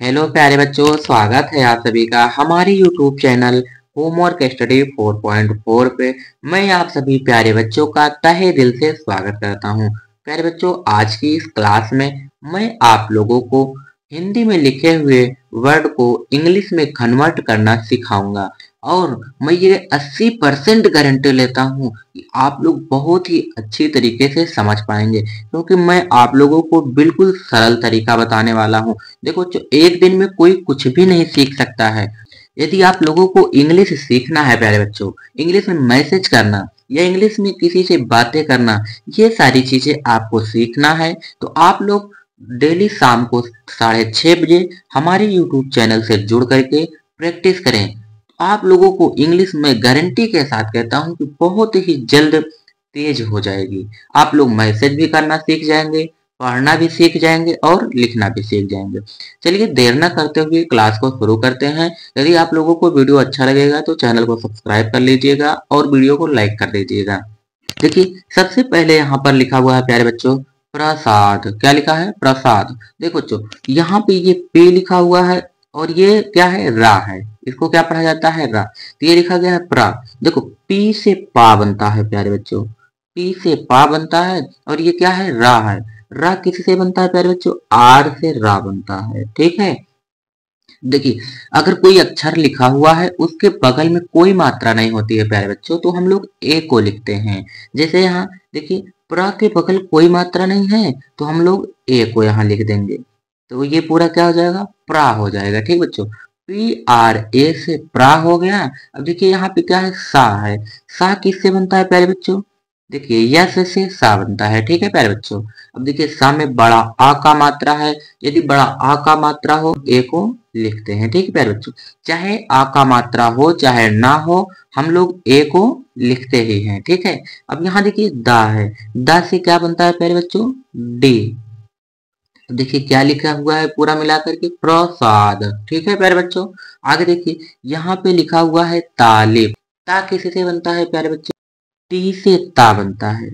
Hello प्यारे बच्चों, स्वागत है आप सभी का हमारे यूट्यूब चैनल होमवर्क स्टडी 4.4 पे। मैं आप सभी प्यारे बच्चों का तहे दिल से स्वागत करता हूं। प्यारे बच्चों, आज की इस क्लास में मैं आप लोगों को हिंदी में लिखे हुए वर्ड को इंग्लिश में कन्वर्ट करना सिखाऊंगा और मैं ये 80% गारंटी लेता हूं कि आप लोग बहुत ही अच्छी तरीके से समझ पाएंगे, क्योंकि मैं आप लोगों को बिल्कुल सरल तरीका बताने वाला हूं। देखो, एक दिन में कोई कुछ भी नहीं सीख सकता है। यदि आप लोगों को इंग्लिश सीखना है प्यारे बच्चों, इंग्लिश में मैसेज करना या इंग्लिश में किसी से बातें करना, ये सारी चीजें आपको सीखना है, तो आप लोग डेली शाम को 6:30 बजे हमारे यूट्यूब चैनल से जुड़ करके प्रैक्टिस करें। आप लोगों को इंग्लिश में गारंटी के साथ कहता हूं कि बहुत ही जल्द तेज हो जाएगी। आप लोग मैसेज भी करना सीख जाएंगे, पढ़ना भी सीख जाएंगे और लिखना भी सीख जाएंगे। चलिए देर न करते हुए क्लास को शुरू करते हैं। यदि आप लोगों को वीडियो अच्छा लगेगा तो चैनल को सब्सक्राइब कर लीजिएगा और वीडियो को लाइक कर दीजिएगा। देखिए, सबसे पहले यहाँ पर लिखा हुआ है प्यारे बच्चों प्रसाद। क्या लिखा है? प्रसाद। देखो बच्चों, यहाँ पे ये पे लिखा हुआ है और ये क्या है? रा है। इसको क्या पढ़ा जाता है? रा। तो ये लिखा गया है प्रा। देखो, पी से पा बनता है प्यारे बच्चों, पी से पा बनता है और ये क्या है? रा है। रा किससे बनता है प्यारे बच्चों? आर से रा बनता है। ठीक है। देखिए, अगर कोई अक्षर लिखा हुआ है उसके बगल में कोई मात्रा नहीं होती है प्यारे बच्चों, तो हम लोग ए को लिखते हैं। जैसे यहाँ देखिए, प्र के बगल कोई मात्रा नहीं है तो हम लोग ए को यहाँ लिख देंगे, तो ये पूरा क्या हो जाएगा? प्रा हो जाएगा। ठीक बच्चों, पी आर ए से प्रा हो गया। अब देखिए यहाँ पे क्या है? सा है। सा किससे बनता है प्यारे बच्चों? देखिए, यस से सा बनता है। ठीक है प्यारे बच्चों। अब देखिए, सा में बड़ा आ का मात्रा है। यदि बड़ा आ का मात्रा हो, ए को लिखते हैं। ठीक है प्यारे बच्चों, चाहे आ का मात्रा हो चाहे ना हो, हम लोग ए को लिखते ही हैं। ठीक है। अब यहाँ देखिए दा है। दा से क्या बनता है प्यारे बच्चों? डी। देखिए क्या लिखा हुआ है पूरा मिलाकर के? प्रसाद। ठीक है प्यारे बच्चों। आगे देखिए, यहाँ पे लिखा हुआ है तालिब। ता किसी से बनता है प्यारे बच्चों? टी से ता बनता है।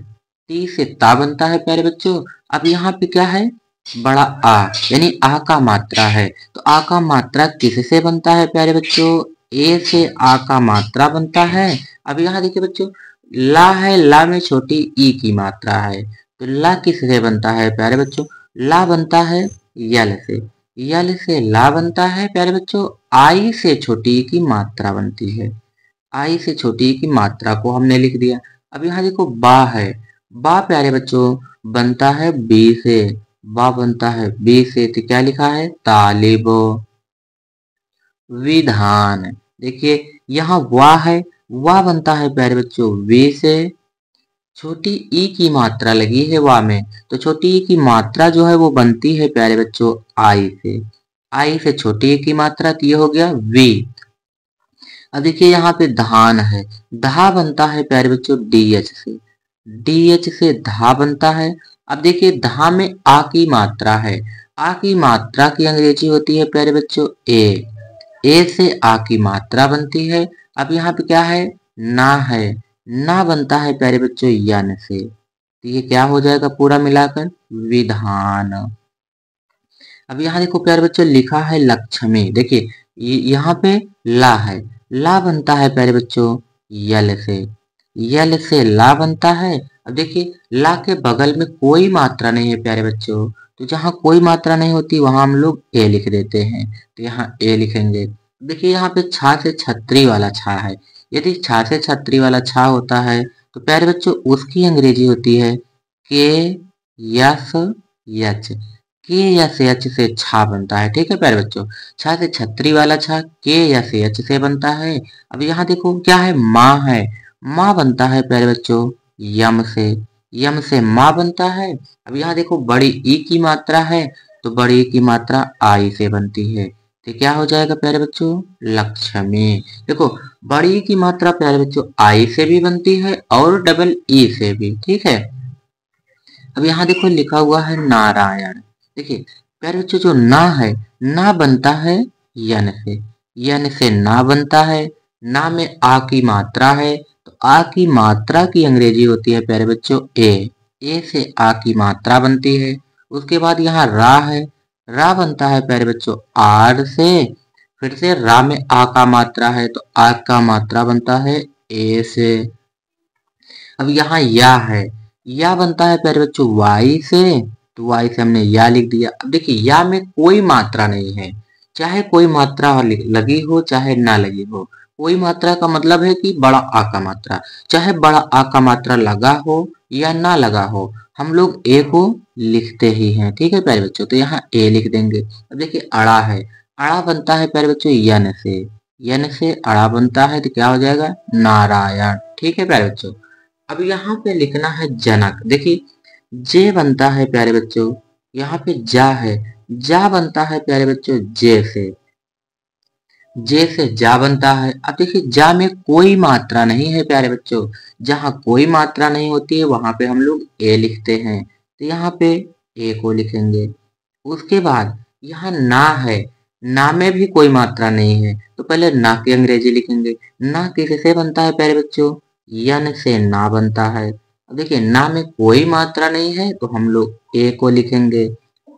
टी से ता बनता है प्यारे बच्चों। अब यहाँ पे क्या है? बड़ा आ, यानी आ का मात्रा है। तो आ का मात्रा किससे बनता है प्यारे बच्चों? ए से आ का मात्रा बनता है। अब यहाँ देखिए बच्चों, ला है। ला में छोटी ई की मात्रा है, तो ला किससे बनता है प्यारे बच्चों? ला बनता है यल से। यल से ला बनता है प्यारे बच्चों। आई से छोटी ई की मात्रा बनती है। आई से छोटी की मात्रा को हमने लिख दिया। अब यहाँ देखो बा है। बा प्यारे बच्चों बनता है बी से। बा बनता है बी से, तो क्या लिखा है? तालिब। विधान। देखिए यहाँ वाह है। वाह बनता है प्यारे बच्चों वी से। छोटी ई की मात्रा लगी है वाह में, तो छोटी ई की मात्रा जो है वो बनती है प्यारे बच्चों आई से। आई से छोटी ई की मात्रा, तो ये हो गया वी। अब देखिए यहाँ पे धान है। धा बनता है प्यारे बच्चों डीएच से। डीएच से धा बनता है। अब देखिए धा में आ की मात्रा है। आ की मात्रा की अंग्रेजी होती है प्यारे बच्चों ए। ए से आ की मात्रा बनती है। अब यहाँ पे क्या है? ना है। ना बनता है प्यारे बच्चों यन से, तो ये क्या हो जाएगा पूरा मिलाकर? विधान। अब यहाँ देखो प्यारे बच्चों लिखा है लक्ष्मी। देखिए यहाँ पे ला है। ला बनता है प्यारे बच्चों यल से। यल से ला बनता है। अब देखिए ला के बगल में कोई मात्रा नहीं है प्यारे बच्चों, तो जहाँ कोई मात्रा नहीं होती वहां हम लोग ए लिख देते हैं, तो यहाँ ए लिखेंगे। देखिए यहाँ पे छा से छतरी वाला छा है। यदि छा से छतरी वाला छा होता है तो प्यारे बच्चों उसकी अंग्रेजी होती है के यस यच। के या से एच से छा बनता है। ठीक है प्यारे बच्चों, छा से छतरी वाला छा के या से एच से बनता है। अब यहाँ देखो क्या है? माँ है। माँ बनता है प्यारे बच्चों यम से। यम से माँ बनता है। अब यहाँ देखो बड़ी ई की मात्रा है, तो बड़ी ई की मात्रा आई से बनती है, तो क्या हो जाएगा प्यारे बच्चों? लक्ष्मी। देखो बड़ी ई की मात्रा प्यारे बच्चों आई से भी बनती है और डबल ई से भी। ठीक है। अब यहाँ देखो लिखा हुआ है नारायण। देखिए प्यारे बच्चों जो ना है, ना बनता है यन से। यन से ना बनता है। ना में आ की मात्रा है, तो आ की मात्रा की अंग्रेजी होती है प्यारे बच्चों ए। ए से आ की मात्रा बनती है। उसके बाद यहाँ रा है। रा बनता है प्यारे बच्चों आर से, फिर से रा में आ का मात्रा है तो आ का मात्रा बनता है ए से। अब यहाँ या है, या बनता है प्यारे बच्चों वाई से, तो वाई से हमने या लिख दिया। अब देखिए या में कोई मात्रा नहीं है, चाहे कोई मात्रा लगी हो चाहे ना लगी हो। कोई मात्रा का मतलब है कि बड़ा आ का मात्रा, चाहे बड़ा आ का मात्रा लगा हो या ना लगा हो, हम लोग ए को लिखते ही हैं। ठीक है प्यारे बच्चों, तो यहाँ ए लिख देंगे। अब देखिए अड़ा है, अड़ा बनता है प्यारे बच्चों यन से, यन से अड़ा बनता है तो क्या हो जाएगा नारायण। ठीक है प्यारे बच्चों, अब यहाँ पे लिखना है जनक। देखिए जे बनता है प्यारे बच्चों, यहाँ पे जा है, जा बनता है प्यारे बच्चों जे से, जे से जा बनता है। अब देखिए जा में कोई मात्रा नहीं है प्यारे बच्चों, जहाँ कोई मात्रा नहीं होती है वहां पे हम लोग ए लिखते हैं, तो यहाँ पे ए को लिखेंगे। उसके बाद यहाँ ना है, ना में भी कोई मात्रा नहीं है, तो पहले ना की अंग्रेजी लिखेंगे। ना किससे बनता है प्यारे बच्चों, यन से ना बनता है। अब देखिए ना में कोई मात्रा नहीं है तो हम लोग ए को लिखेंगे।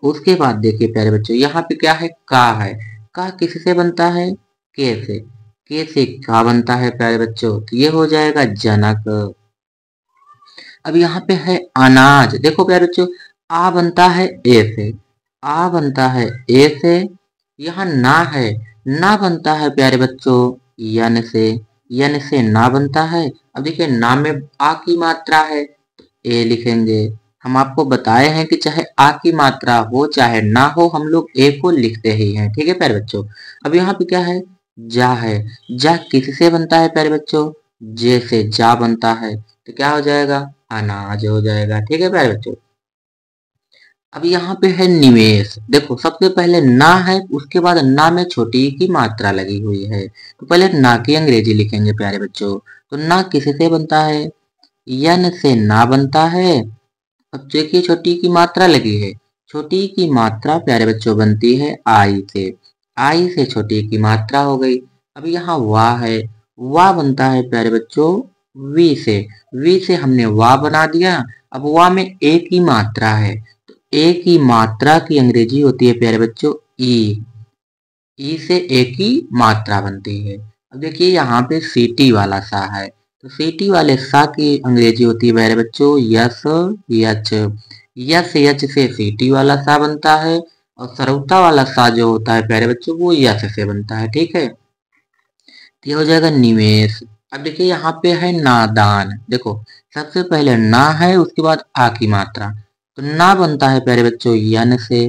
उसके बाद देखिए प्यारे बच्चों यहाँ पे क्या है, का है, का किससे बनता है के से, के से का बनता है प्यारे बच्चों, तो ये हो जाएगा जनक। अब यहाँ पे है अनाज। देखो प्यारे बच्चों आ बनता है ए से, आ बनता है ए से, यहाँ ना है, ना बनता है प्यारे बच्चों यन से, यन से ना बनता है। अब देखिए ना में आ की मात्रा है तो ए लिखेंगे। हम आपको बताए हैं कि चाहे आ की मात्रा हो चाहे ना हो हम लोग ए को लिखते ही हैं। ठीक है प्यारे बच्चों, अब यहाँ पे क्या है, जा है, जा किससे बनता है प्यारे बच्चों, जे से जा बनता है, तो क्या हो जाएगा अनाज हो जाएगा। ठीक है प्यारे बच्चों, अब यहाँ पे है निवेश। देखो सबसे पहले ना है, उसके बाद ना में छोटी की मात्रा लगी हुई है, तो पहले ना की अंग्रेजी लिखेंगे प्यारे बच्चों। तो ना किससे बनता है, यन से ना बनता है। अब देखिए छोटी की मात्रा लगी है, छोटी की मात्रा प्यारे बच्चों बनती है आई से, आई से छोटी की मात्रा हो गई। अब यहाँ वाह है, वाह बनता है प्यारे बच्चों वी से, वी से हमने वाह बना दिया। अब वाह में ए की मात्रा है, तो ए की मात्रा की अंग्रेजी होती है प्यारे बच्चों ई से ए की मात्रा बनती है। अब देखिए यहाँ पे सीटी वाला सा है, तो सीटी वाले सा की अंग्रेजी होती है प्यारे बच्चों यस यच, यस यच से सीटी वाला सा बनता है, और सरौता वाला सा जो होता है प्यारे बच्चों वो यस से बनता है। ठीक है, तो ये हो जाएगा निवेश। अब देखिए यहाँ पे है नादान। देखो सबसे पहले ना है, उसके बाद आ की मात्रा, तो ना बनता है प्यारे बच्चों यन से,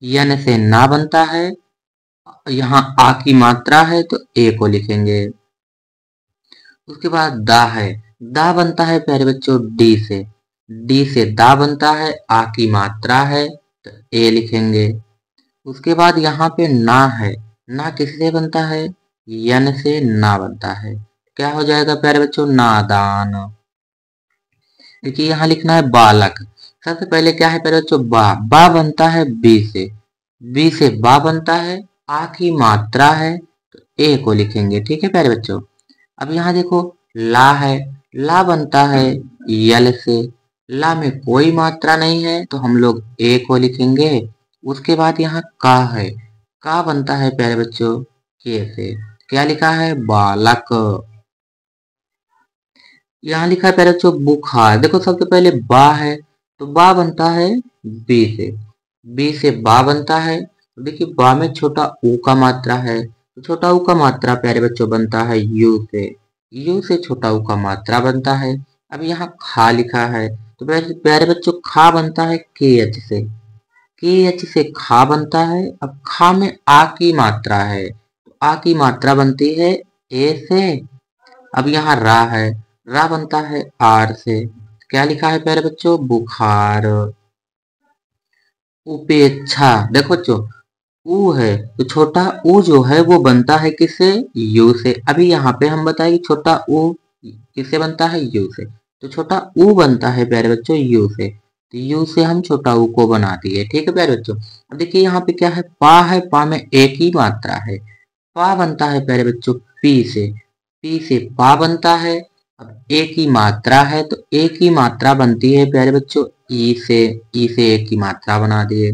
यन से ना बनता है। यहाँ आ की मात्रा है तो ए को लिखेंगे। उसके बाद दा है, दा बनता है प्यारे बच्चों डी से, डी से दा बनता है, आ की मात्रा है तो ए लिखेंगे। उसके बाद यहाँ पे ना है, ना किससे बनता है, यन से ना बनता है, क्या हो जाएगा प्यारे बच्चों नादान। देखिए यहाँ लिखना है बालक। सबसे पहले क्या है प्यारे बच्चों बा, बा बनता है बी से, बी से बा बनता है, आ की मात्रा है तो ए को लिखेंगे। ठीक है प्यारे बच्चों, अब यहाँ देखो ला है, ला बनता है यल से, ला में कोई मात्रा नहीं है तो हम लोग ए को लिखेंगे। उसके बाद यहाँ का है, का बनता है प्यारे बच्चों के से, क्या लिखा है बालक। यहाँ लिखा है प्यारे बच्चों बुखार। देखो सबसे पहले बा है, तो बा बनता है बी से, बी से बा बनता है। तो देखिए बा में छोटा ऊ का मात्रा है, तो छोटा ऊ का मात्रा प्यारे बच्चों बनता है यू से, यू से छोटा ऊ का मात्रा बनता है। अब यहाँ खा लिखा है, तो प्यारे बच्चों खा बनता है के एच से, के एच से खा बनता है। अब खा में आ की मात्रा है, तो आ की मात्रा बनती है ए से। अब यहाँ रा है, रा बनता है आर से, क्या लिखा है प्यारे बच्चों बुखार। उपेक्षा, देखो बच्चों ऊ है, तो छोटा ऊ जो है वो बनता है किससे, यू से। अभी यहाँ पे हम बताएं कि छोटा ऊ किससे बनता है, यू से, तो छोटा ऊ बनता है प्यारे बच्चों यू से, तो यू से हम छोटा ऊ को बना दिए। ठीक है प्यारे बच्चों, अब देखिए यहाँ पे क्या है, पा है, पा में एक ही मात्रा है, पा बनता है प्यारे बच्चों पी से पा बनता है। अब एक ही मात्रा है तो एक ही मात्रा बनती है प्यारे बच्चों ई से, ई से एक की मात्रा बना दिए।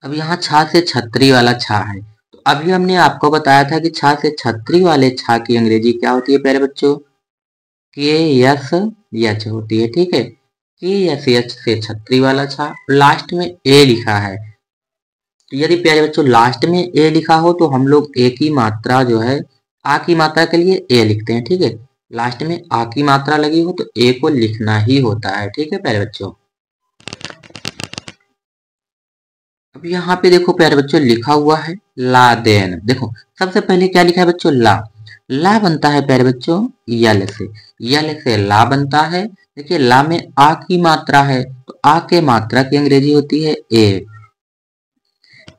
अब यहाँ छा से छतरी वाला छा है, तो अभी हमने आपको बताया था कि छा से छतरी वाले छा की अंग्रेजी क्या होती है प्यारे बच्चों, के यस यच होती है। ठीक है, के यस यच से छतरी वाला छा, लास्ट में ए लिखा है। तो यदि प्यारे बच्चों लास्ट में ए लिखा हो तो हम लोग ए की मात्रा जो है, आ की मात्रा के लिए ए लिखते हैं। ठीक है, लास्ट में आ की मात्रा लगी हो तो ए को लिखना ही होता है। ठीक है प्यारे बच्चों, अब यहाँ पे देखो प्यारे बच्चों लिखा हुआ है लादेन। देखो सबसे पहले क्या लिखा है बच्चों, ला। ला बनता है प्यारे बच्चों यल से, यल से ला बनता है। देखिए ला में आ की मात्रा है, तो आ के मात्रा की अंग्रेजी होती है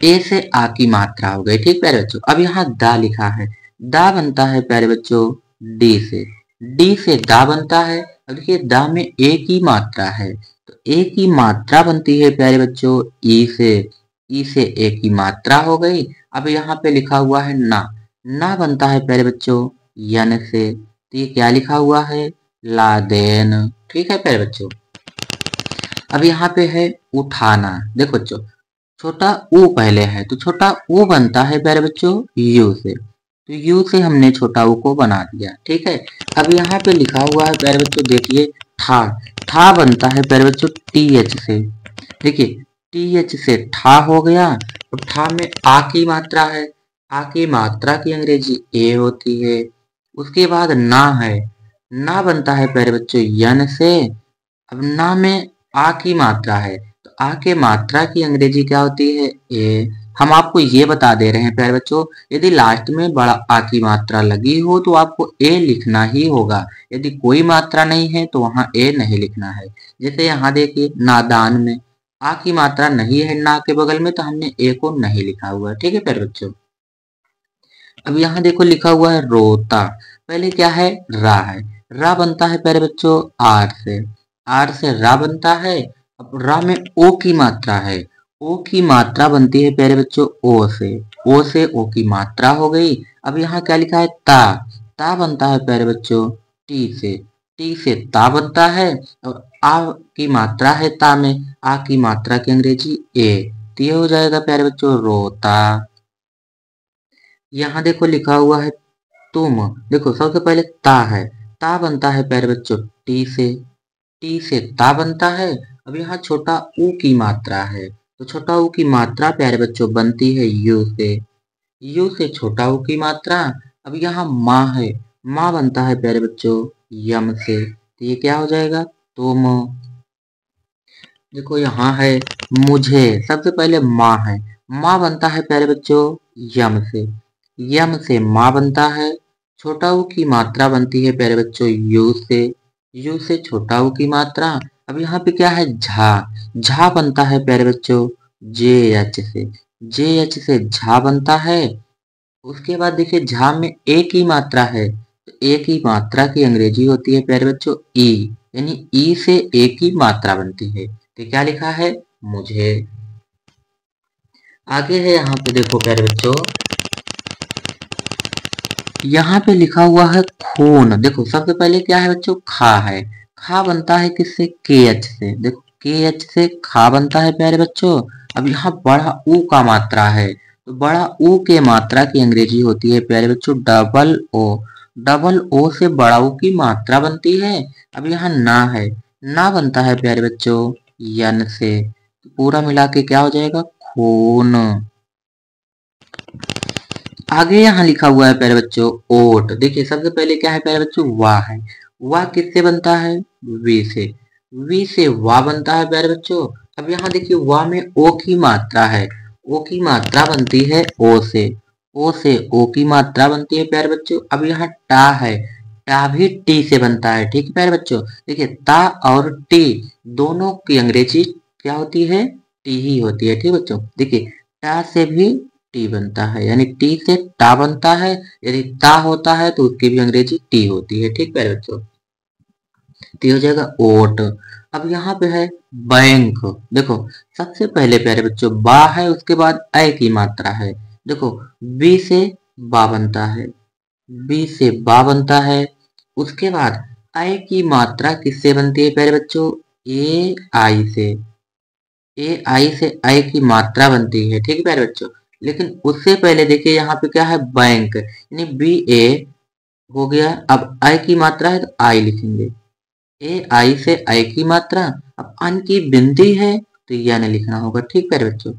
ए से आ की मात्रा हो गई। ठीक प्यारे बच्चों, अब यहाँ दा लिखा है, दा बनता है प्यारे बच्चों डी से, डी से दा बनता है। अब देखिए दा में ए की मात्रा है, तो ए की मात्रा बनती है प्यारे बच्चों ई से, ई से ए की मात्रा हो गई। अब यहाँ पे लिखा हुआ है ना, ना बनता है प्यारे बच्चों यन से, तो ये क्या लिखा हुआ है लादेन। ठीक है प्यारे बच्चों, अब यहाँ पे है उठाना। देखो बच्चों छोटा ऊ पहले है, तो छोटा ऊ बनता है प्यारे बच्चों यू से, तो यू से हमने छोटा ऊ को बना दिया। ठीक है, अब यहाँ पे लिखा हुआ है प्यारे बच्चों देखिए ठा, ठा बनता है प्यारे बच्चों टी एच से। देखिए टी एच से ठा हो गया, तो ठा में आ की मात्रा है, आ की मात्रा की अंग्रेजी ए होती है। उसके बाद ना है, ना बनता है प्यारे बच्चों यन से। अब ना में आ की मात्रा है, तो आ के मात्रा की अंग्रेजी क्या होती है ए। हम आपको ये बता दे रहे हैं प्यारे बच्चों, यदि लास्ट में बड़ा आ की मात्रा लगी हो तो आपको ए लिखना ही होगा। यदि कोई मात्रा नहीं है तो वहां ए नहीं लिखना है। जैसे यहाँ देखिए नादान में आ की मात्रा नहीं है ना के बगल में, तो हमने ए को नहीं लिखा हुआ है। ठीक है प्यारे बच्चों, अब यहाँ देखो लिखा हुआ है रोता, पहले क्या है रा है, रा बनता है प्यारे बच्चों आर से, आर से रा बनता है। अब रा में ओ की मात्रा है, ओ की मात्रा बनती है प्यारे बच्चों ओ से, ओ से ओ की मात्रा हो गई। अब यहाँ क्या लिखा है ता बनता है प्यारे बच्चों टी से ता बनता है। और आ की मात्रा है ता में, आ की मात्रा की अंग्रेजी ए, तो ये हो जाएगा प्यारे बच्चों रोता। यहाँ देखो लिखा हुआ है तुम। देखो सबसे पहले ता है, ता बनता है प्यारे बच्चों टी से ता बनता है। अब यहाँ छोटा ऊ की मात्रा है, तो छोटा ऊ की मात्रा प्यारे बच्चों बनती है यू से छोटा ऊ की मात्रा। अब यहाँ माँ है, माँ बनता है प्यारे बच्चों यम से, तो ये क्या हो जाएगा तुम। देखो यहाँ है मुझे, सबसे पहले माँ है, माँ बनता है प्यारे बच्चों यम से माँ बनता है। छोटा ऊ की मात्रा बनती है प्यारे बच्चों यू से छोटा ऊ की मात्रा। अब यहाँ पे क्या है झा, झा बनता है प्यारे बच्चों जे एच से झा बनता है। उसके बाद देखिए झा में ए की मात्रा है, तो ए की मात्रा की अंग्रेजी होती है प्यारे बच्चों ई, यानी ई से ए की मात्रा बनती है। तो क्या लिखा है मुझे। आगे है यहाँ पे देखो प्यारे बच्चों, यहाँ पे लिखा हुआ है खून। देखो सबसे पहले क्या है बच्चों खा है, खा बनता है किससे के एच से, देखो के एच से खा बनता है प्यारे बच्चों। अब यहाँ बड़ा ऊ का मात्रा है, तो बड़ा ऊ के मात्रा की अंग्रेजी होती है प्यारे बच्चों डबल ओ से बड़ा ऊ की मात्रा बनती है। अब यहाँ ना है, ना बनता है प्यारे बच्चों यन से, तो पूरा मिला के क्या हो जाएगा खून। आगे यहाँ लिखा हुआ है प्यारे बच्चों ओट। देखिए सबसे पहले क्या है प्यारे बच्चों वाह है, वाह किससे बनता है वी से वाह बनता है प्यारे बच्चों। अब यहाँ देखिए वाह में ओ की मात्रा है, ओ की मात्रा बनती है ओ से ओ की मात्रा बनती है प्यारे बच्चों। अब यहाँ टा है, टा भी टी से बनता है। ठीक है प्यारे बच्चों, देखिए ता और टी दोनों की अंग्रेजी क्या होती है टी ही होती है। ठीक बच्चों, देखिए टा से भी टी बनता है, यानी टी से टा बनता है। यदि ता होता है तो उसकी भी अंग्रेजी टी होती है। ठीक प्यारे बच्चों, तो हो जाएगा ओट। अब यहाँ पे है बैंक। देखो सबसे पहले प्यारे बच्चों बा है, उसके बाद ए की मात्रा है। देखो बी से बा बनता है, बी से बा बनता है। उसके बाद ए की मात्रा किससे बनती है प्यारे बच्चों ए आई से, ए आई से आई की मात्रा बनती है, ठीक है प्यारे बच्चों। लेकिन उससे पहले देखिए यहाँ पे क्या है, बैंक, यानी बी ए हो गया। अब आई की मात्रा है तो आई लिखेंगे, ए आई से आई की मात्रा। अब अन की बिंदी है तो यन लिखना होगा, ठीक प्यारे बच्चों।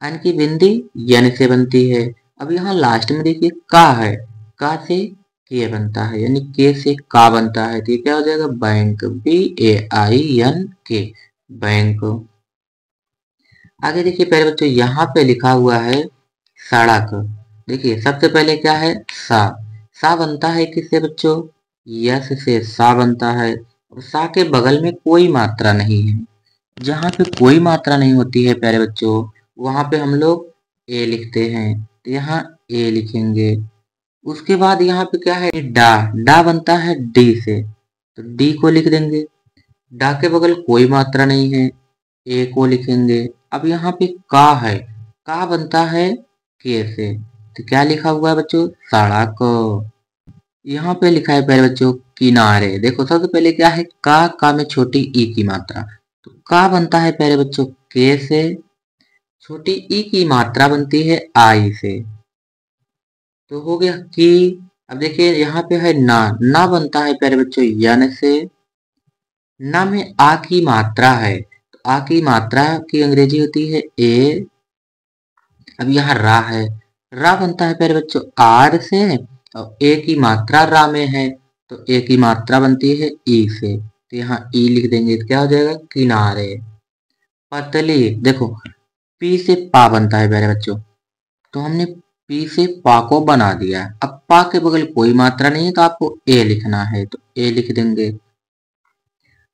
अन की बिंदी यन से बनती है। अब यहाँ लास्ट में देखिए का है, का से के बनता है, यानी के से का बनता है, तो ये क्या हो जाएगा, bank, B A I N K, bank. आगे देखिए प्यारे बच्चों, यहाँ पे लिखा हुआ है सड़क। देखिए सबसे पहले क्या है, सा बनता है किससे बच्चों, यस से सा बनता है। और सा के बगल में कोई मात्रा नहीं है। जहाँ पे कोई मात्रा नहीं होती है प्यारे बच्चों, वहां पे हम लोग ए लिखते हैं, तो यहाँ ए लिखेंगे। उसके बाद यहाँ पे क्या है, डा, डा बनता है डी से, तो डी को लिख देंगे। डा के बगल कोई मात्रा नहीं है, ए को लिखेंगे। अब यहाँ पे का है, का बनता है के से, तो क्या लिखा हुआ है बच्चों, सड़क। यहाँ पे लिखा है प्यारे बच्चों किनारे। देखो सबसे पहले क्या है, का में छोटी ई की मात्रा, तो का बनता है प्यारे बच्चों के से, छोटी ई की मात्रा बनती है आई से, तो हो गया की। अब देखिए यहाँ पे है ना बनता है प्यारे बच्चों यन से। ना में आ की मात्रा है, तो आ की मात्रा की अंग्रेजी होती है ए। अब यहाँ रा है, रा बनता है प्यारे बच्चों आर से, और ए की मात्रा रा में है, तो ए की मात्रा बनती है ई से, तो यहाँ ई लिख देंगे, तो क्या हो जाएगा, किनारे। पतली, देखो पी से पा बनता है प्यारे बच्चों, तो हमने पी से पा को बना दिया है। अब पा के बगल कोई मात्रा नहीं है, तो आपको ए लिखना है, तो ए लिख देंगे।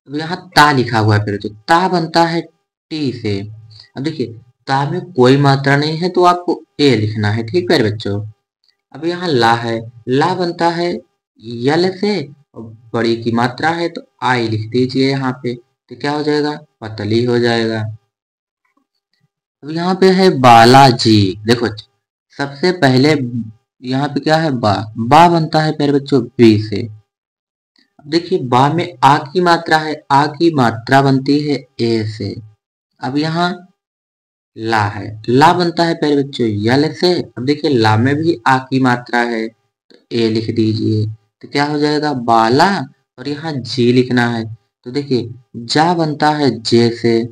अब यहाँ ता लिखा हुआ है, फिर तो ता बनता है टी से। अब देखिए ता में कोई मात्रा नहीं है, तो आपको ए लिखना है, ठीक है बच्चों। अब यहाँ ला है, ला बनता है यल से, और बड़ी की मात्रा है तो आई लिख दीजिए यहाँ पे, तो क्या हो जाएगा, पतली हो जाएगा। अब यहाँ पे है बालाजी। देखो सबसे पहले यहाँ पे क्या है, बा बनता है प्यारे बच्चों बी से। अब देखिए बा में आ की मात्रा है, आ की मात्रा बनती है ए से। अब यहाँ ला है, ला बनता है प्यारे बच्चों यल से। अब देखिए ला में भी आ की मात्रा है, तो ए लिख दीजिए, तो क्या हो जाएगा, बाला। और यहाँ जी लिखना है, तो देखिए जा बनता है जे से,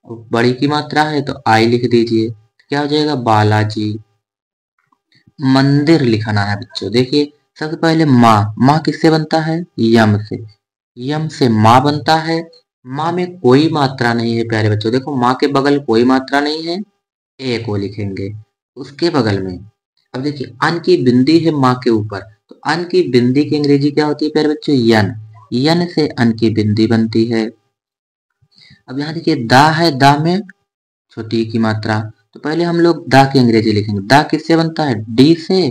और बड़ी की मात्रा है तो आई लिख दीजिए, तो क्या हो जाएगा, बालाजी। मंदिर लिखना है बच्चों। देखिए सबसे पहले माँ किससे बनता है, यम से, यम से माँ बनता है। माँ में कोई मात्रा नहीं है प्यारे बच्चों, देखो माँ के बगल कोई मात्रा नहीं है, ए को लिखेंगे उसके बगल में। अब देखिए अन की बिंदी है माँ के ऊपर, तो अन की बिंदी की अंग्रेजी क्या होती है प्यारे बच्चों, यन, यन से अन की बिंदी बनती है। अब यहाँ देखिए दा है, दा में छोटी ई की मात्रा, तो पहले हम लोग दा की अंग्रेजी लिखेंगे। दा किससे बनता है, डी से,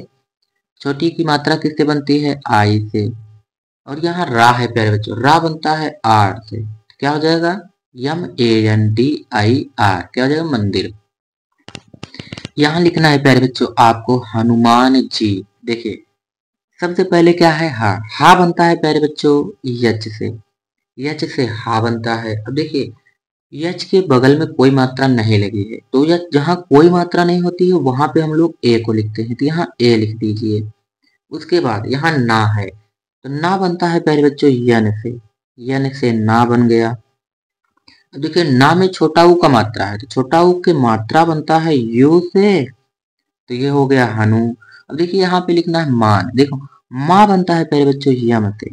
छोटी की मात्रा किससे बनती है, आई से। और यहाँ रा है प्यारे बच्चों, रा बनता है आर से, तो क्या हो जाएगा, यम A N D I R, क्या हो जाएगा, मंदिर। यहाँ लिखना है प्यारे बच्चों आपको हनुमान जी। देखिए सबसे पहले क्या है, हा बनता है प्यारे बच्चों यच से, यच से हा बनता है। अब देखिए यच के बगल में कोई मात्रा नहीं लगी है, तो यच जहाँ कोई मात्रा नहीं होती है वहां पे हम लोग ए को लिखते हैं, तो यहाँ ए लिख दीजिए। उसके बाद यहाँ ना है, तो ना बनता है प्यारे बच्चों यन से, यन से ना बन गया। अब देखिए ना में छोटा ऊ का मात्रा है, तो छोटा ऊ की मात्रा बनता है यू से, तो ये हो गया हनु। अब देखिए यहाँ पे लिखना है मान। देखो माँ बनता है प्यारे बच्चों यम से,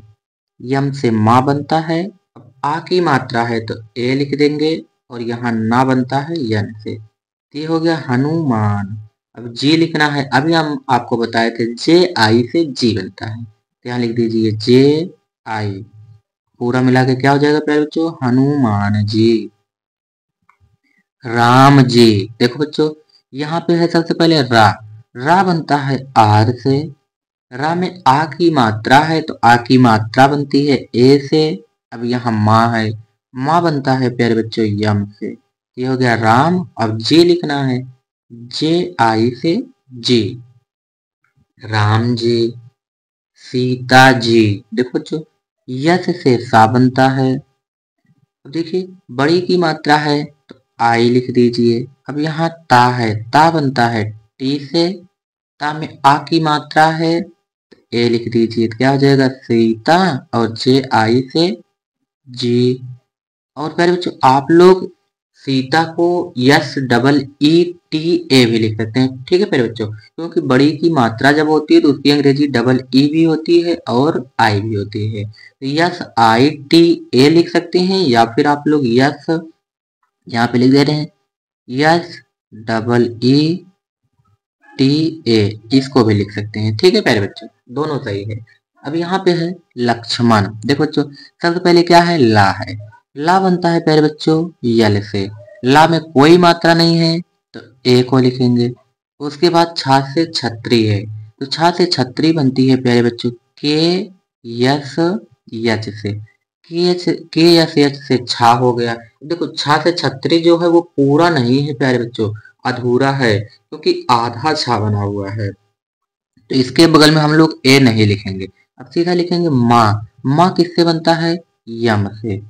यम से माँ बनता है। अब आ की मात्रा है तो ए लिख देंगे, और यहाँ ना बनता है यन से, तो ये हो गया हनुमान। अब जी लिखना है, अभी हम आपको बताए थे जे आई से जी बनता है, तो यहाँ लिख दीजिए जे आई, पूरा मिला के क्या हो जाएगा प्यारे बच्चों, हनुमान जी। राम जी, देखो बच्चों यहाँ पे है सबसे पहले रा बनता है आर से। रा में आ की मात्रा है, तो आ की मात्रा बनती है ए से। अब यहाँ माँ है, माँ बनता है प्यारे बच्चों यम से, ये हो गया राम। अब जी लिखना है, जे आई से जी, राम जी। सीता जी, देखो बच्चों यस से सा बनता है। अब देखिए बड़ी की मात्रा है तो आई लिख दीजिए। अब यहाँ ता है, ता बनता है टी से, ता में आ की मात्रा है, ए लिख दीजिए। तो क्या हो जाएगा सीता, और जे आई से जी। और प्यारे बच्चों आप लोग सीता को yes double E T A भी लिख सकते हैं, ठीक है प्यारे बच्चों, क्योंकि बड़ी की मात्रा जब होती है तो उसकी अंग्रेजी डबल ई भी होती है और आई भी होती है। तो यस आई टी ए लिख सकते हैं, या फिर आप लोग यस यहाँ पे लिख दे रहे हैं yes double E T A, इसको भी लिख सकते हैं, ठीक है प्यारे बच्चों, दोनों सही है। अब यहाँ पे है लक्ष्मण। देखो बच्चों सबसे पहले क्या है, ला है, ला बनता है प्यारे बच्चों यल से, ला में कोई मात्रा नहीं है तो ए को लिखेंगे। उसके बाद छा से छतरी है, तो छा से छतरी बनती है प्यारे बच्चों के यस यच से, के यस यच से छा हो गया। देखो छा से छतरी जो है वो पूरा नहीं है प्यारे बच्चों, अधूरा है, क्योंकि आधा छा बना हुआ है, तो इसके बगल में हम लोग ए नहीं लिखेंगे। अब सीधा लिखेंगे माँ। माँ किससे बनता है, यम से,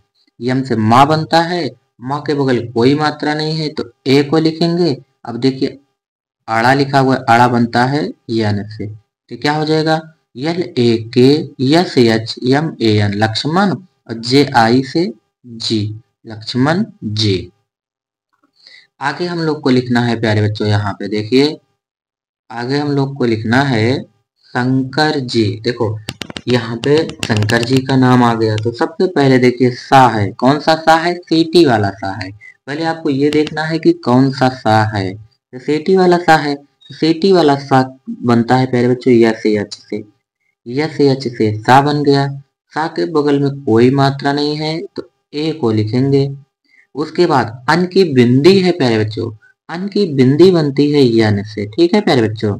यम से माँ बनता है, माँ के बगल कोई मात्रा नहीं है तो ए को लिखेंगे। अब देखिए आड़ा लिखा हुआ है, आड़ा बनता है यन से, तो क्या हो जाएगा यल ए के yes H Yama A N Lakshman, और जे आई से जी, लक्ष्मण जी। आगे हम लोग को लिखना है प्यारे बच्चों, यहाँ पे देखिए आगे हम लोग को लिखना है शंकर जी। देखो यहाँ पे शंकर जी का नाम आ गया, तो सबसे पहले देखिए सा है, कौन सा सा है, सीटी वाला सा है। पहले आपको ये देखना है कि कौन सा सा है, तो सीटी वाला सा है, तो सीटी वाला सा बनता है प्यारे बच्चों यस एच से, यस एच से सा बन गया। सा के बगल में कोई मात्रा नहीं है तो ए को लिखेंगे। उसके बाद अन की बिंदी है प्यारे बच्चों, अन की बिंदी बनती है यन से, ठीक है प्यारे बच्चों।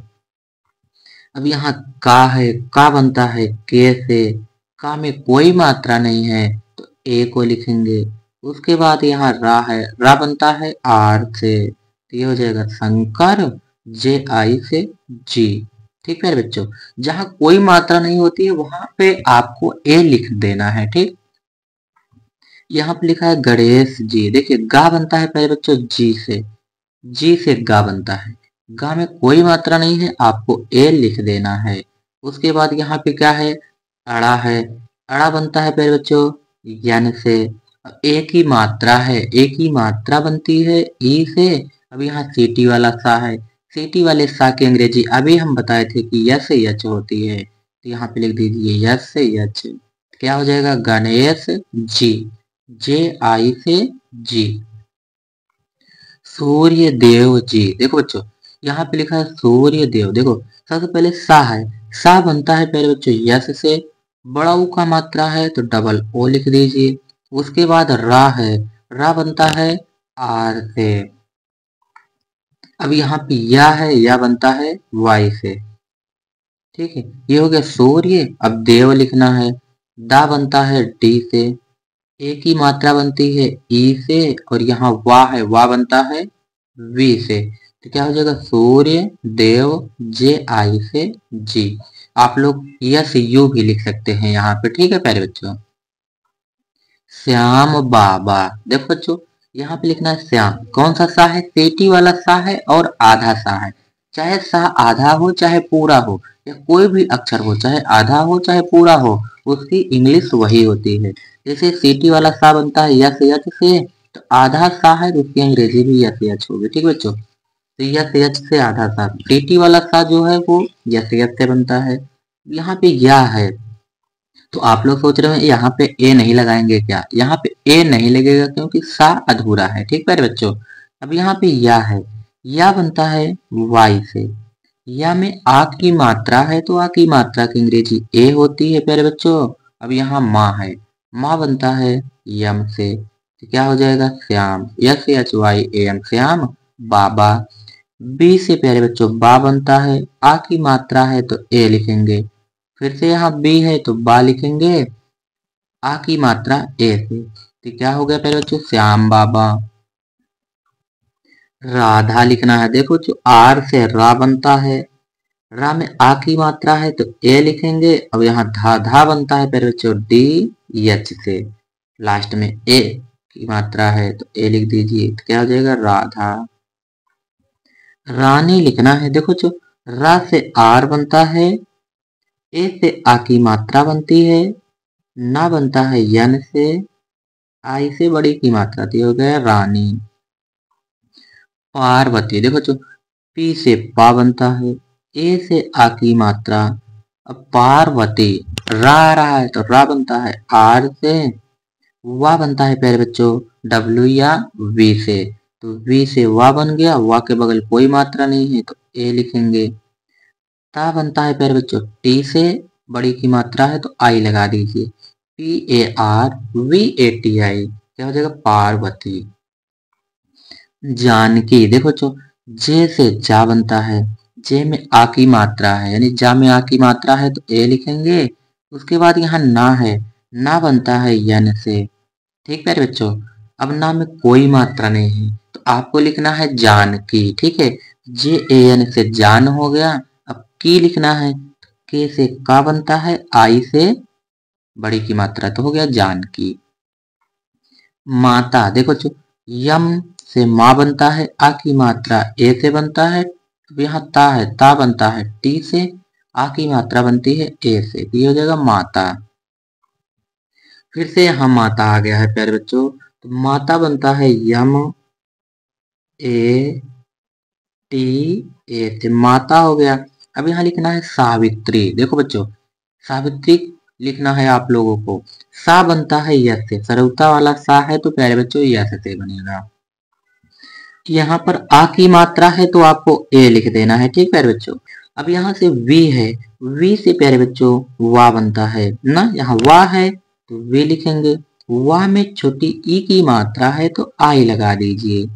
अब यहाँ का है, का बनता है के से, का में कोई मात्रा नहीं है तो ए को लिखेंगे। उसके बाद यहाँ रा है, रा बनता है आर से, तो ये हो जाएगा शंकर, जे आई से जी, ठीक है बच्चों। जहाँ कोई मात्रा नहीं होती है वहां पे आपको ए लिख देना है, ठीक। यहाँ पे लिखा है गणेश जी, देखिए गा बनता है पहले बच्चों जी से, जी से गा बनता है, गा में कोई मात्रा नहीं है, आपको ए लिख देना है। उसके बाद यहाँ पे क्या है, अड़ा है, अड़ा बनता है पहले बच्चों यन से, ए की मात्रा है, ए की मात्रा बनती है ई से। अब यहाँ सीटी वाला सा है, सीटी वाले सा की अंग्रेजी अभी हम बताए थे कि यस से यच होती है, तो यहाँ पे लिख दीजिए यस से यच, क्या हो जाएगा गणेश जी, जे आई से जी। सूर्य देव जी, देखो बच्चों यहाँ पे लिखा है सूर्य देव। देखो सबसे पहले सा है, सा बनता है पहले बच्चों यस से, बड़ा ऊ का मात्रा है तो डबल ओ लिख दीजिए। उसके बाद रा है, रा बनता है आर से। अब यहाँ पे या है, या बनता है वाई से, ठीक है। ये हो गया सूर्य। अब देव लिखना है, दा बनता है डी से, ए की मात्रा बनती है ई से, और यहाँ वा है, वा बनता है वी से, तो क्या हो जाएगा सूर्य देव, जे आई से जी। आप लोग यस यू भी लिख सकते हैं यहाँ पे, ठीक है प्यारे बच्चों। श्याम बाबा, देखो बच्चों यहाँ पे लिखना है श्याम, कौन सा सा है, पेटी वाला सा है और आधा सा है। चाहे सा आधा हो चाहे पूरा हो, या कोई भी अक्षर हो, चाहे आधा हो चाहे पूरा हो, उसकी इंग्लिश वही होती है। जैसे सीटी वाला सा बनता है यस यच से, तो आधा सा है तो उसकी अंग्रेजी भी यस यच होगी, ठीक बच्चों। तो यस यच से आधा सा, सीटी वाला सा जो है वो यस यच से बनता है। यहाँ पे या है, तो आप लोग सोच रहे हो यहाँ पे ए नहीं लगाएंगे क्या, यहाँ पे ए नहीं लगेगा क्योंकि सा अधूरा है, ठीक है बच्चों। अब यहाँ पे या है, या बनता है वाई से, या में आ की मात्रा है तो आ की मात्रा की अंग्रेजी ए होती है प्यारे बच्चों। अब यहाँ माँ है, माँ बनता है यम से, तो क्या हो जाएगा Shyam, S H Y A M Shyam Baba. B से प्यारे बच्चों बा बनता है, आ की मात्रा है तो ए लिखेंगे, फिर से यहाँ बी है तो बा लिखेंगे, आ की मात्रा ए से, तो क्या हो गया प्यारे बच्चों श्याम बाबा। राधा लिखना है, देखो जो आर से रा बनता है, रा में आ की मात्रा है तो ए लिखेंगे। अब यहाँ धा धा बनता है प्यारे बच्चों डी एच से, लास्ट में ए, की मात्रा है तो ए लिख दीजिए। तो क्या हो जाएगा राधा। रानी लिखना है, देखो जो रा से आर बनता है, ए से आ की मात्रा बनती है, ना बनता है यन से, आई से बड़ी की मात्रा थी, हो गया रानी। पार्वती, देखो जो पी से पा बनता है, ए से आ की मात्रा, अब पार्वती रा आ रहा है तो रा बनता है, आर से वा बनता है प्यारे बच्चों डब्ल्यू या वी से, तो वी से वा बन गया, वा के बगल कोई मात्रा नहीं है तो ए लिखेंगे। ता बनता है प्यारे बच्चों टी से, बड़ी की मात्रा है तो आई लगा दीजिए, P A R V A T I, क्या हो जाएगा पार्वती। जानकी, देखो जो जे से जा बनता है, जे में आ की मात्रा है, यानी जा में आ की मात्रा है तो ए लिखेंगे। उसके बाद यहाँ ना है, ना बनता है यन से, ठीक है बच्चों। अब ना में कोई मात्रा नहीं है तो आपको लिखना है जानकी, ठीक है। जे ए एन से जान हो गया। अब की लिखना है, के से का बनता है, आई से बड़ी की मात्रा तो हो गया जानकी। माता, देखो जो यम से माँ बनता है, आ की मात्रा ए से बनता है, अब यहाँ ता है, ता बनता है टी से, आ की मात्रा बनती है ए से, ये हो जाएगा माता। फिर से यहाँ माता आ गया है प्यारे बच्चों, तो माता बनता है यम ए टी ए से माता हो गया। अब यहाँ लिखना है सावित्री, देखो बच्चों सावित्री लिखना है आप लोगों को, सा बनता है यस से, सरलता वाला सा है तो प्यारे बच्चों यस से बनेगा। यहाँ पर आ की मात्रा है तो आपको ए लिख देना है, ठीक प्यारे बच्चों। अब यहाँ से वी है, वी से प्यारे बच्चों वा बनता है ना, यहाँ वा है तो वी लिखेंगे, वा में छोटी ई की मात्रा है तो आई लगा दीजिए।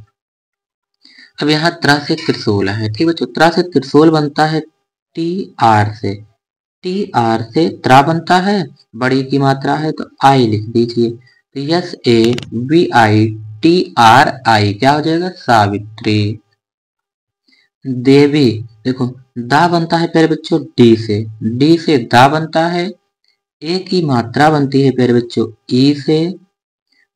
अब यहाँ त्रा से त्रिशूल है, ठीक बच्चों, त्रा से त्रिशूल बनता है टी आर से, टी आर से त्रा बनता है, बड़ी की मात्रा है तो आई लिख दीजिए, तो S A B I T R I, क्या हो जाएगा सावित्री। देवी, देखो दा बनता है प्यारे बच्चों डी से, डी से दा बनता है, ए की मात्रा बनती है प्यारे बच्चों ई से,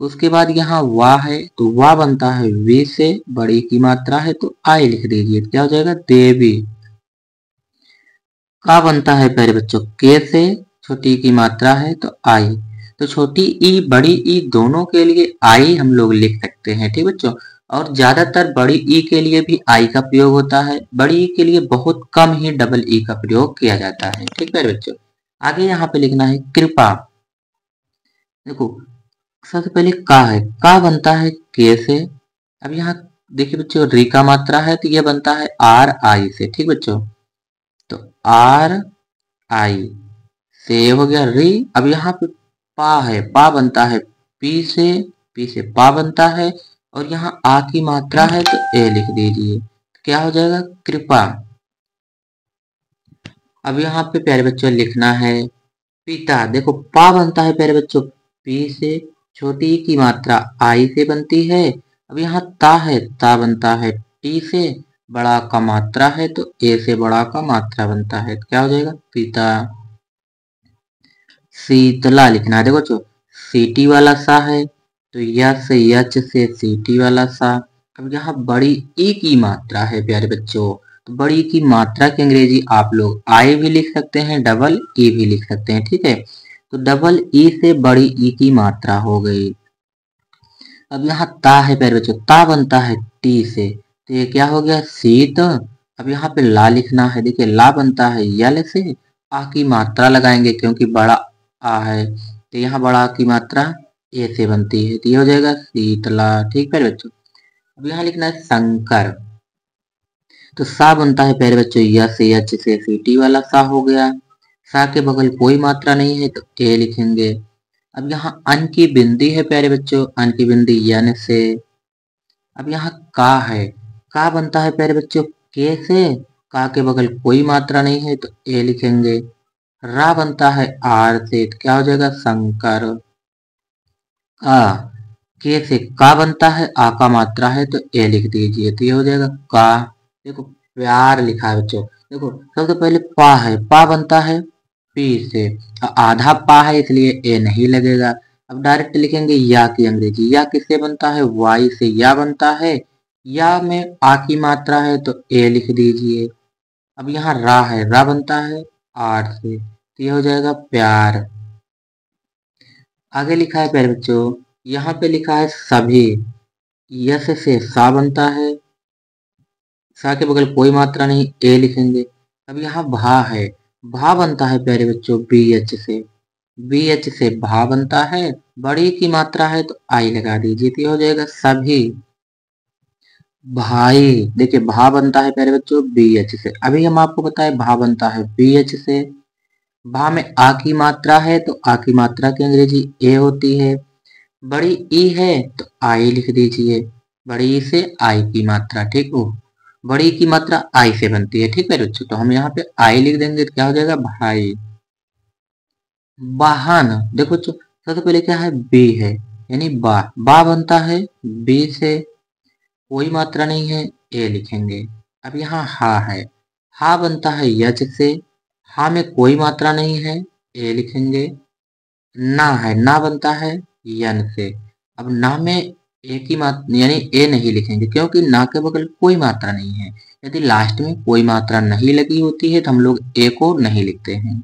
उसके बाद यहाँ वा है तो वा बनता है वी से, बड़ी की मात्रा है तो आई लिख दीजिए, क्या हो जाएगा देवी। का बनता है प्यारे बच्चों के से, छोटी की मात्रा है तो आई, तो छोटी ई बड़ी ई दोनों के लिए आई हम लोग लिख सकते हैं, ठीक बच्चों। और ज्यादातर बड़ी ई के लिए भी आई का प्रयोग होता है, बड़ी ई के लिए बहुत कम ही डबल ई का प्रयोग किया जाता है, ठीक प्यारे बच्चों। आगे यहाँ पे लिखना है कृपा, देखो सबसे पहले का है, का बनता है के से, अब यहाँ देखिए बच्चों री का मात्रा है तो यह बनता है आर आई से, ठीक बच्चों, तो आर आई से हो गया री। अब यहाँ पे पा है, पा बनता है पी से, पी से पा बनता है, और यहाँ आ की मात्रा है तो ए लिख दीजिए, क्या हो जाएगा कृपा। अब यहाँ पे प्यारे बच्चों लिखना है पिता, देखो पा बनता है प्यारे बच्चों पी से, छोटी की मात्रा आई से बनती है, अब यहाँ ता है, ता बनता है टी से, बड़ा का मात्रा है तो ए से बड़ा का मात्रा बनता है, तो क्या हो जाएगा पिता। शीतला लिखना है, देखो जो सीटी वाला सा है तो यस यच से सीटी वाला सा। अब यहाँ बड़ी ई की मात्रा है प्यारे बच्चों, तो बड़ी की मात्रा की अंग्रेजी आप लोग आई भी लिख सकते हैं, डबल ई भी लिख सकते हैं, ठीक है। तो डबल ई से बड़ी ई की मात्रा हो गई। अब यहाँ ता है प्यारे बच्चों, ता बनता है टी से, तो ये क्या हो गया शीत। अब यहाँ पे ला लिखना है, देखिए ला बनता है यल से, आ की मात्रा लगाएंगे क्योंकि बड़ा आ है, तो यहाँ बड़ा की मात्रा ए से बनती है, तो ये हो जाएगा शीतला, ठीक है बच्चों। अब यहाँ लिखना है शंकर, तो सा बनता है प्यारे बच्चों यस एच से, सीटी वाला सा हो गया, सा के बगल कोई मात्रा नहीं है तो ए लिखेंगे। अब यहाँ अन की बिंदी है प्यारे बच्चों, अन की बिंदी यन से। अब यहाँ का है, का बनता है प्यारे बच्चों के से, का के बगल कोई मात्रा नहीं है तो ए लिखेंगे। रा बनता है आर से, तो क्या हो जाएगा शंकर। आ के से का बनता है, आ का मात्रा है तो ए लिख दीजिए, तो ये हो जाएगा का। देखो प्यार लिखा है बच्चों, देखो सबसे पहले पा है, पा बनता है पी से, आधा पा है इसलिए ए नहीं लगेगा। अब डायरेक्ट लिखेंगे या की अंग्रेजी। या किससे बनता है? वाई से या बनता है। या में आ की मात्रा है तो ए लिख दीजिए। अब यहाँ रा है, रा बनता है आर से, तो ये हो जाएगा प्यार। आगे लिखा है प्यारे बच्चों, यहाँ पे लिखा है सभी। यस से सा बनता है, सा के बगल कोई मात्रा नहीं, ए लिखेंगे। अब यहाँ भा है, भा बनता है प्यारे बच्चों बी एच से, बी एच से भा बनता है। बड़ी की मात्रा है तो आई लगा दीजिए, तो हो जाएगा सभी भाई। देखिए भा बनता है प्यारे बच्चों बी एच से, अभी हम आपको बताए भा बनता है बी एच से। भा में आ की मात्रा है तो आ की मात्रा की अंग्रेजी ए होती है। बड़ी ई है तो आई लिख दीजिए, बड़ी ई से आई की मात्रा, ठीक हो। बड़ी की मात्रा आई से बनती है, ठीक है बच्चों। तो हम यहाँ पे आई लिख देंगे तो क्या हो जाएगा भाई। वाहन, देखो बच्चों सबसे पहले क्या है बी है, यानी बा, बा बनता है बी से, कोई मात्रा नहीं है, ए लिखेंगे। अब यहाँ हा है, हा बनता है यच से, हा में कोई मात्रा नहीं है, ए लिखेंगे। ना है, ना बनता है यन से। अब ना में ए की मात्रा यानी ए नहीं लिखेंगे, क्योंकि ना के बगल कोई मात्रा नहीं है। यदि लास्ट में कोई मात्रा नहीं लगी होती है तो हम लोग ए को नहीं लिखते हैं।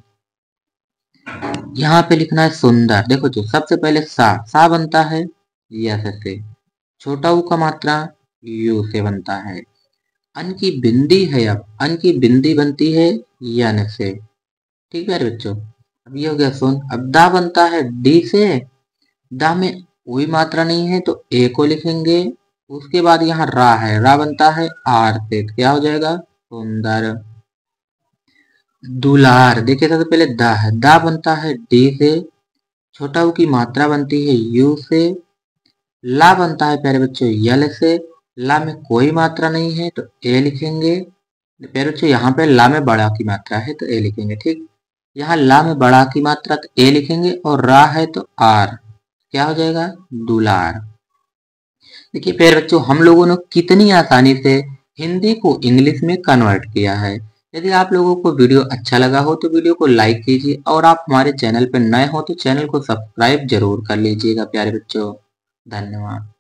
यहाँ पे लिखना है सुंदर। देखो जो सबसे पहले सा बनता है यस से, छोटा ऊ का मात्रा यू से बनता है। अन की बिंदी है, अब अन की बिंदी बनती है यन से, ठीक है बच्चों। अब ये हो गया सुन। अब दा बनता है डी से, दा में कोई मात्रा नहीं है तो ए को लिखेंगे। उसके बाद यहाँ रा है, रा बनता है आर से, तो क्या हो जाएगा सुंदर। दुलार, देखिए सबसे पहले दा है, दा बनता है डी से, छोटा ऊ की मात्रा बनती है यू से। ला बनता है प्यारे बच्चों यल से, ला में कोई मात्रा नहीं है तो ए लिखेंगे। प्यारे बच्चों यहाँ पे ला में बड़ा की मात्रा है तो ए लिखेंगे, ठीक। यहाँ ला में बड़ा की मात्रा तो ए लिखेंगे, और रा है तो आर, क्या हो जाएगा दुलार। देखिए प्यारे बच्चों हम लोगों ने कितनी आसानी से हिंदी को इंग्लिश में कन्वर्ट किया है। यदि आप लोगों को वीडियो अच्छा लगा हो तो वीडियो को लाइक कीजिए, और आप हमारे चैनल पर नए हो तो चैनल को सब्सक्राइब जरूर कर लीजिएगा प्यारे बच्चों। धन्यवाद।